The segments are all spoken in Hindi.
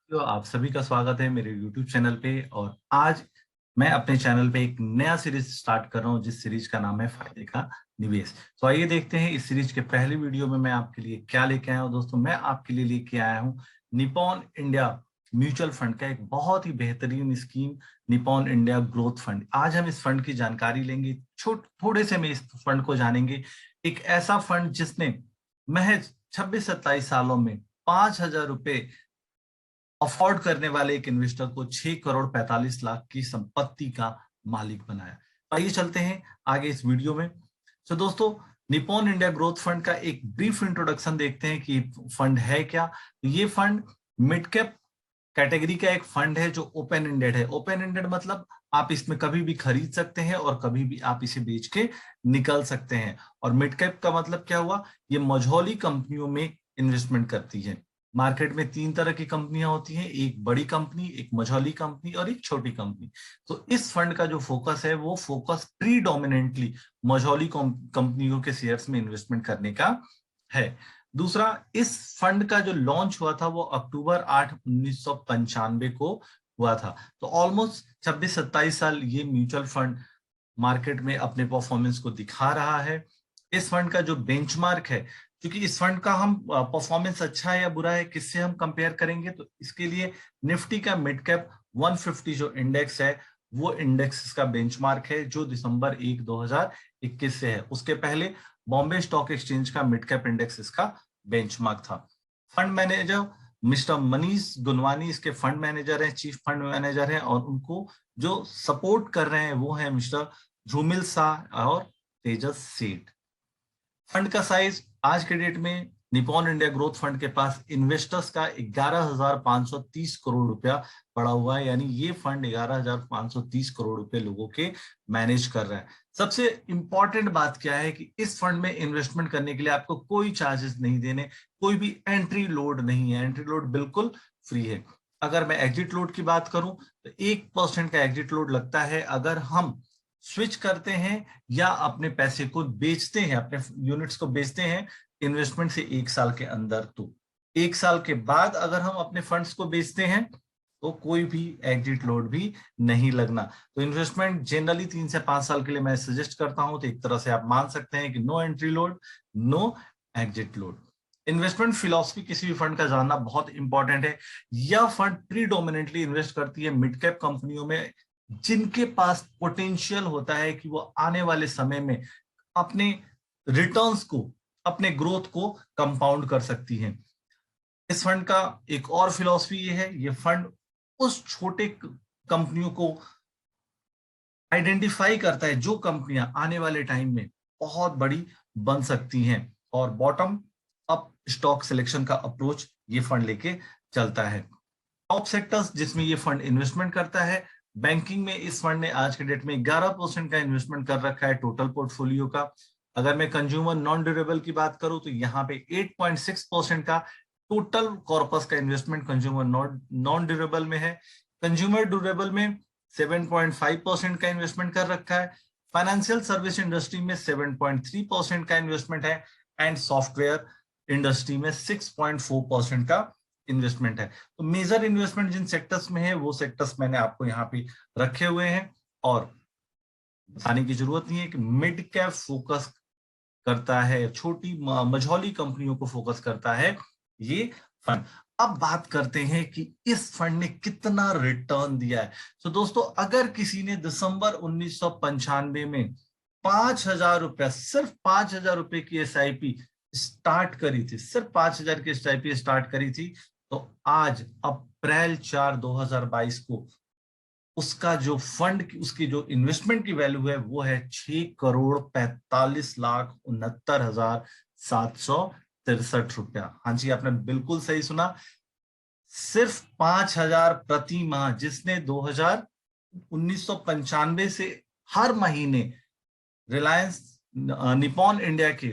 तो आप सभी का स्वागत है मेरे YouTube चैनल पे। और आज मैं अपने चैनल पे एक नया सीरीज स्टार्ट कर रहा हूँ जिस सीरीज का नाम है फायदे का निवेश। तो आइए देखते हैं इस सीरीज के पहले वीडियो में मैं आपके लिए क्या लेके आया हूँ। दोस्तों, मैं आपके लिए लेके आया हूँ निप्पॉन इंडिया म्यूचुअल फंड का एक बहुत ही बेहतरीन scheme, Nippon India growth fund. आज हम इस फंड की जानकारी लेंगे, थोड़े से में इस फंड को जानेंगे। एक ऐसा फंड जिसने महज 26-27 सालों में 5,000 रुपए अफोर्ड करने वाले एक इन्वेस्टर को 6 करोड़ 45 लाख की संपत्ति का मालिक बनाया। आइए चलते हैं आगे इस वीडियो में। तो दोस्तों, निप्पॉन इंडिया ग्रोथ फंड का एक ब्रीफ इंट्रोडक्शन देखते हैं कि फंड है क्या। ये फंड मिड कैप कैटेगरी का एक फंड है जो ओपन एंडेड है। ओपन एंडेड मतलब आप इसमें कभी भी खरीद सकते हैं और कभी भी आप इसे बेच के निकल सकते हैं। और मिड कैप का मतलब क्या हुआ, ये मझौली कंपनियों में इन्वेस्टमेंट करती है। मार्केट में 3 तरह की कंपनियां होती हैं, एक बड़ी कंपनी, एक मझौली कंपनी और एक छोटी कंपनी। तो इस फंड का जो फोकस है वो फोकस प्रीडोमिनेंटली मझौली कंपनियों के शेयर्स में इन्वेस्टमेंट करने का है। दूसरा, इस फंड का जो लॉन्च हुआ था वो अक्टूबर 8 1995 को हुआ था। तो ऑलमोस्ट 26-27 साल ये म्यूचुअल फंड मार्केट में अपने परफॉर्मेंस को दिखा रहा है। इस फंड का जो बेंचमार्क है, क्योंकि इस फंड का हम परफॉर्मेंस अच्छा है या बुरा है किससे हम कंपेयर करेंगे, तो इसके लिए निफ्टी का मिड कैप 150 जो इंडेक्स है वो इंडेक्स इसका बेंचमार्क है, जो दिसंबर 1 2021 से है। उसके पहले बॉम्बे स्टॉक एक्सचेंज का मिड कैप इंडेक्स इसका बेंचमार्क था। फंड मैनेजर मिस्टर मनीष गुनवानी इसके फंड मैनेजर हैं, चीफ फंड मैनेजर हैं, और उनको जो सपोर्ट कर रहे हैं वो है मिस्टर झूमिल शाह और तेजस सेठ। फंड का साइज आज के डेट में निप्पॉन इंडिया ग्रोथ फंड के पास इन्वेस्टर्स का 11,530 करोड़ रुपया पड़ा हुआ है, यानी ये फंड 11,530 करोड़ रुपए लोगों के मैनेज कर रहा है। सबसे इंपॉर्टेंट बात क्या है कि इस फंड में इन्वेस्टमेंट करने के लिए आपको कोई चार्जेस नहीं देने, कोई भी एंट्री लोड नहीं है। एंट्री लोड बिल्कुल फ्री है। अगर मैं एग्जिट लोड की बात करूं तो 1% का एग्जिट लोड लगता है अगर हम स्विच करते हैं या अपने पैसे को बेचते हैं, अपने यूनिट्स को बेचते हैं इन्वेस्टमेंट से 1 साल के अंदर। तो 1 साल के बाद अगर हम अपने फंड्स को बेचते हैं तो कोई भी एग्जिट लोड भी नहीं लगना। तो इन्वेस्टमेंट जनरली 3 से 5 साल के लिए मैं सजेस्ट करता हूं। तो एक तरह से आप मान सकते हैं कि no entry load, no exit load. Investment philosophy किसी भी फंड का जानना बहुत इंपॉर्टेंट है। यह फंड प्रीडोमिनेंटली इन्वेस्ट करती है मिड कैप कंपनियों में जिनके पास पोटेंशियल होता है कि वो आने वाले समय में अपने रिटर्न्स को, अपने ग्रोथ को कंपाउंड कर सकती हैं। इस फंड का एक और फिलॉसफी ये है, ये फंड उस छोटे कंपनियों को आइडेंटिफाई करता है जो कंपनियां आने वाले टाइम में बहुत बड़ी बन सकती हैं, और बॉटम अप स्टॉक सिलेक्शन का अप्रोच ये फंड लेके चलता है। टॉप सेक्टर्स जिसमें ये फंड इन्वेस्टमेंट करता है, बैंकिंग में इस फंड ने आज के डेट में 11% का इन्वेस्टमेंट कर रखा है टोटल पोर्टफोलियो का। अगर मैं कंज्यूमर नॉन ड्यूरेबल की बात करूं तो यहाँ पे 8.6% का टोटल कॉर्पस का इन्वेस्टमेंट कंज्यूमर नॉन ड्यूरेबल में है। कंज्यूमर ड्यूरेबल में 7.5% का इन्वेस्टमेंट कर रखा है। फाइनेंशियल सर्विस इंडस्ट्री में 7.3% का इन्वेस्टमेंट है, एंड सॉफ्टवेयर इंडस्ट्री में 6.4% का इन्वेस्टमेंट है। तो मेजर इन्वेस्टमेंट जिन सेक्टर्स में है वो सेक्टर्स मैंने आपको यहाँ पे रखे हुए हैं, और बताने की जरूरत नहीं है कि मिड कैप फोकस करता है, छोटी मझौली कंपनियों को फोकस करता है ये फंड। अब बात करते हैं कि इस फंड ने कितना रिटर्न दिया है। तो दोस्तों, अगर किसी ने दिसंबर 1995 में 5,000 रुपया, सिर्फ 5,000 रुपए की एसआईपी स्टार्ट करी थी, सिर्फ 5,000 की एसआईपी स्टार्ट करी थी, तो आज अप्रैल 4 2022 को उसका जो फंड की, उसकी जो इन्वेस्टमेंट की वैल्यू है वो है 6,45,69,763 रुपया। हाँ जी, आपने बिल्कुल सही सुना, सिर्फ 5,000 प्रति माह। जिसने 1995 से हर महीने रिलायंस निप्पॉन इंडिया के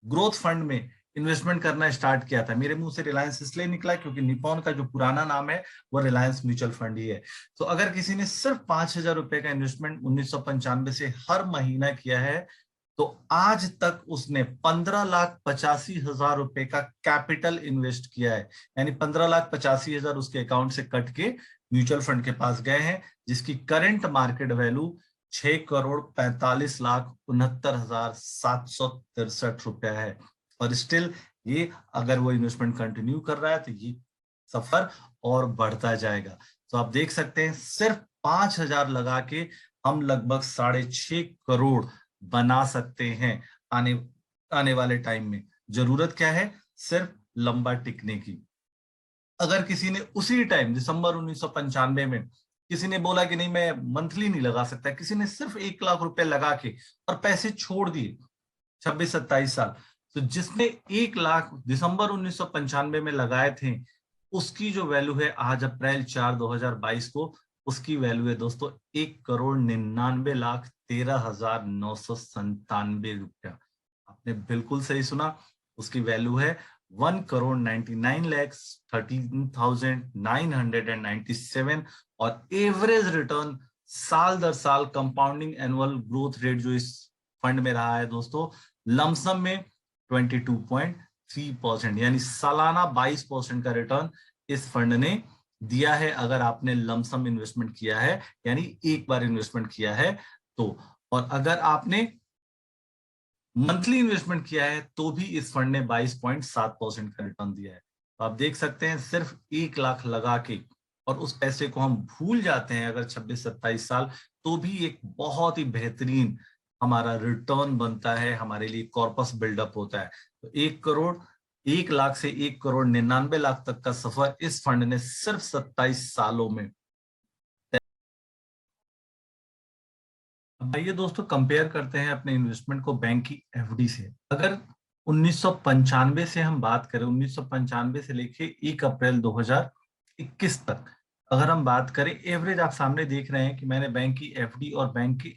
ग्रोथ फंड में इन्वेस्टमेंट करना स्टार्ट किया था। मेरे मुंह से रिलायंस इसलिए निकला क्योंकि निप्पॉन का जो पुराना नाम है वो रिलायंस म्यूचुअल फंड ही है। तो अगर किसी ने सिर्फ 5,000 रुपए का इन्वेस्टमेंट 1995 से हर महीना किया है तो आज तक उसने 15,85,000 रुपए का कैपिटल इन्वेस्ट किया है, यानी 15,85,000 उसके अकाउंट से कट के म्यूचुअल फंड के पास गए हैं, जिसकी करंट मार्केट वैल्यू 6,45,69,763 रुपया है। और स्टिल ये अगर वो इन्वेस्टमेंट कंटिन्यू कर रहा है तो ये सफर और बढ़ता जाएगा। तो आप देख सकते हैं सिर्फ 5,000 लगा के हम लगभग 6.5 करोड़ बना सकते हैं आने वाले टाइम में। जरूरत क्या है? सिर्फ लंबा टिकने की। अगर किसी ने उसी टाइम दिसंबर 1995 में किसी ने बोला कि नहीं मैं मंथली नहीं लगा सकता, किसी ने सिर्फ 1 लाख रुपए लगा के और पैसे छोड़ दिए 26-27 साल, तो जिसने 1 लाख दिसंबर 1995 में लगाए थे उसकी जो वैल्यू है आज अप्रैल 4 2022 को, उसकी वैल्यू है दोस्तों 1,99,13,997 रुपया। आपने बिल्कुल सही सुना, उसकी वैल्यू है 1,99,13,997 और एवरेज रिटर्न साल दर साल कंपाउंडिंग एनुअल ग्रोथ रेट जो इस फंड में रहा है दोस्तों लमसम में 22.3%, यानी सालाना 22% का रिटर्न इस फंड ने दिया है अगर आपने लमसम इन्वेस्टमेंट किया है, यानी एक बार इन्वेस्टमेंट किया है तो। और अगर आपने मंथली इन्वेस्टमेंट किया है तो भी इस फंड ने 22.7% का रिटर्न दिया है। तो आप देख सकते हैं सिर्फ 1 लाख लगा के और उस पैसे को हम भूल जाते हैं अगर 26-27 साल, तो भी एक बहुत ही बेहतरीन हमारा रिटर्न बनता है, हमारे लिए कॉर्पस बिल्डअप होता है। तो 1 लाख से 1,99,00,000 तक का सफर इस फंड ने सिर्फ 27 सालों में। आइए दोस्तों कंपेयर करते हैं अपने इन्वेस्टमेंट को बैंक की एफडी से। अगर 1995 से हम बात करें, 1995 से लेके 1 अप्रैल 2021 तक अगर हम बात करें, एवरेज आप सामने देख रहे हैं कि मैंने बैंक की एफडी और बैंक की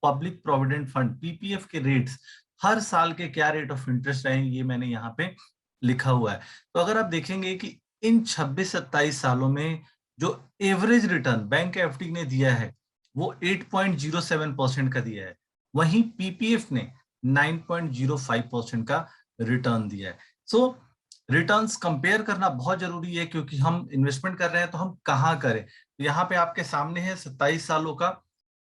पब्लिक प्रोविडेंट फंड पीपीएफ के रेट्स हर साल के क्या रेट ऑफ इंटरेस्ट रहे ये मैंने यहाँ पे लिखा हुआ है। तो अगर आप देखेंगे कि इन 26-27 सालों में जो एवरेज रिटर्न बैंक एफडी ने दिया है वो 8.07% का दिया है, वहीं पीपीएफ ने 9.05% का रिटर्न दिया है। सो रिटर्न्स कंपेयर करना बहुत जरूरी है, क्योंकि हम इन्वेस्टमेंट कर रहे हैं तो हम कहाँ करें। तो यहाँ पे आपके सामने है 27 सालों का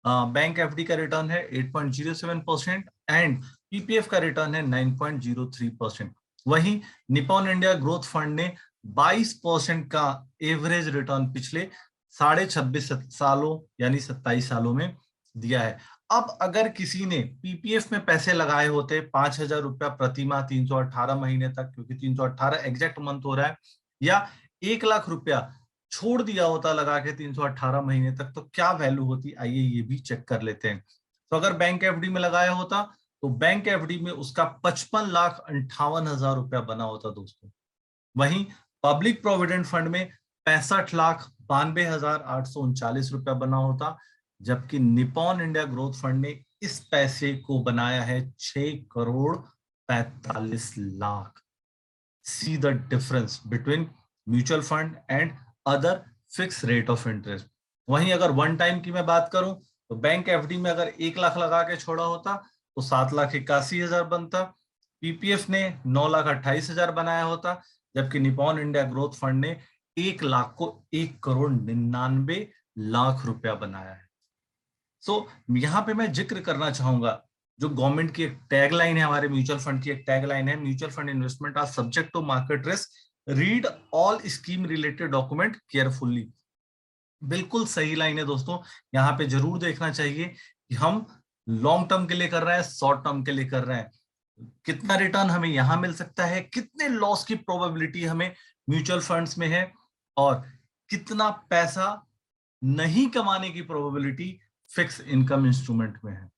बैंक एफडी का रिटर्न है 8.07% एंड पीपीएफ का रिटर्न है 9.03%। वहीं निपॉन इंडिया ग्रोथ फंड ने 22% का एवरेज रिटर्न पिछले 26.5 सालों यानी 27 सालों में दिया है। अब अगर किसी ने पीपीएफ में पैसे लगाए होते 5,000 रुपया प्रति माह 318 महीने तक, क्योंकि 318 एग्जैक्ट मंथ हो रहा है, या 1 लाख रुपया छोड़ दिया होता लगा के 318 महीने तक, तो क्या वैल्यू होती, आइए ये भी चेक कर लेते हैं। तो अगर बैंक एफडी में लगाया होता तो बैंक एफडी में उसका 55,58,000 रुपया बना होता दोस्तों। वहीं पब्लिक प्रोविडेंट फंड में 65,92,839 रुपया बना होता, जबकि निपॉन इंडिया ग्रोथ फंड ने इस पैसे को बनाया है 6,45,00,000। See the difference between mutual fund and other fix rate of interest. वहीं अगर वन टाइम की मैं बात करूं तो बैंक एफडी में अगर 1 लाख लगा के छोड़ा होता तो 7,81,000 बनता, पीपीएफ ने 9,28,000 बनाया होता, जबकि निपॉन इंडिया ग्रोथ फंड ने 1 लाख को 1,99,00,000 रुपया बनाया है। सो यहाँ पे मैं जिक्र करना चाहूंगा, जो गवर्नमेंट की एक टैगलाइन है, हमारे म्यूचुअल फंड की एक टैगलाइन है, mutual fund investment are subject to market risk, read all scheme related document carefully. बिल्कुल सही लाइन है दोस्तों, यहाँ पे जरूर देखना चाहिए कि हम लॉन्ग टर्म के लिए कर रहे हैं, शॉर्ट टर्म के लिए कर रहे हैं, कितना रिटर्न हमें यहां मिल सकता है, कितने लॉस की प्रोबेबिलिटी हमें म्यूचुअल फंड्स में है, और कितना पैसा नहीं कमाने की प्रोबेबिलिटी फिक्स इनकम इंस्ट्रूमेंट में है।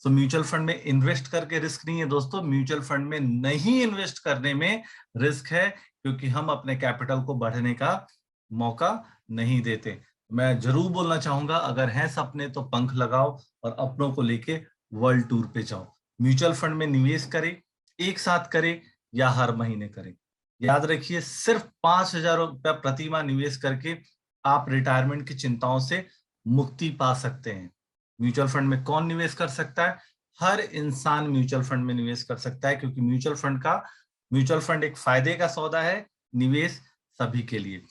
तो म्यूचुअल फंड में इन्वेस्ट करके रिस्क नहीं है दोस्तों, म्यूचुअल फंड में नहीं इन्वेस्ट करने में रिस्क है, क्योंकि हम अपने कैपिटल को बढ़ने का मौका नहीं देते। मैं जरूर बोलना चाहूंगा, अगर हैं सपने तो पंख लगाओ और अपनों को लेके वर्ल्ड टूर पे जाओ। म्यूचुअल फंड में निवेश करें, एक साथ करें या हर महीने करें। याद रखिए सिर्फ 5,000 रुपया प्रति माह निवेश करके आप रिटायरमेंट की चिंताओं से मुक्ति पा सकते हैं। म्यूचुअल फंड में कौन निवेश कर सकता है? हर इंसान म्यूचुअल फंड में निवेश कर सकता है, क्योंकि म्यूचुअल फंड एक फायदे का सौदा है, निवेश सभी के लिए।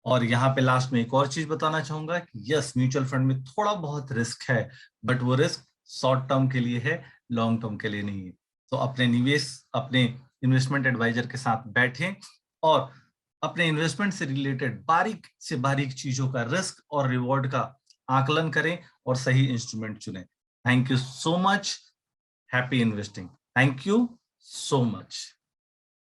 और यहाँ पे लास्ट में एक और चीज बताना चाहूंगा कि यस, म्यूचुअल फंड में थोड़ा बहुत रिस्क है, बट वो रिस्क शॉर्ट टर्म के लिए है, लॉन्ग टर्म के लिए नहीं है। तो अपने इन्वेस्टमेंट एडवाइजर के साथ बैठें और अपने इन्वेस्टमेंट से रिलेटेड बारीक से बारीक चीजों का रिस्क और रिवॉर्ड का आकलन करें और सही इंस्ट्रूमेंट चुनें। Thank you so much. Happy investing. Thank you so much.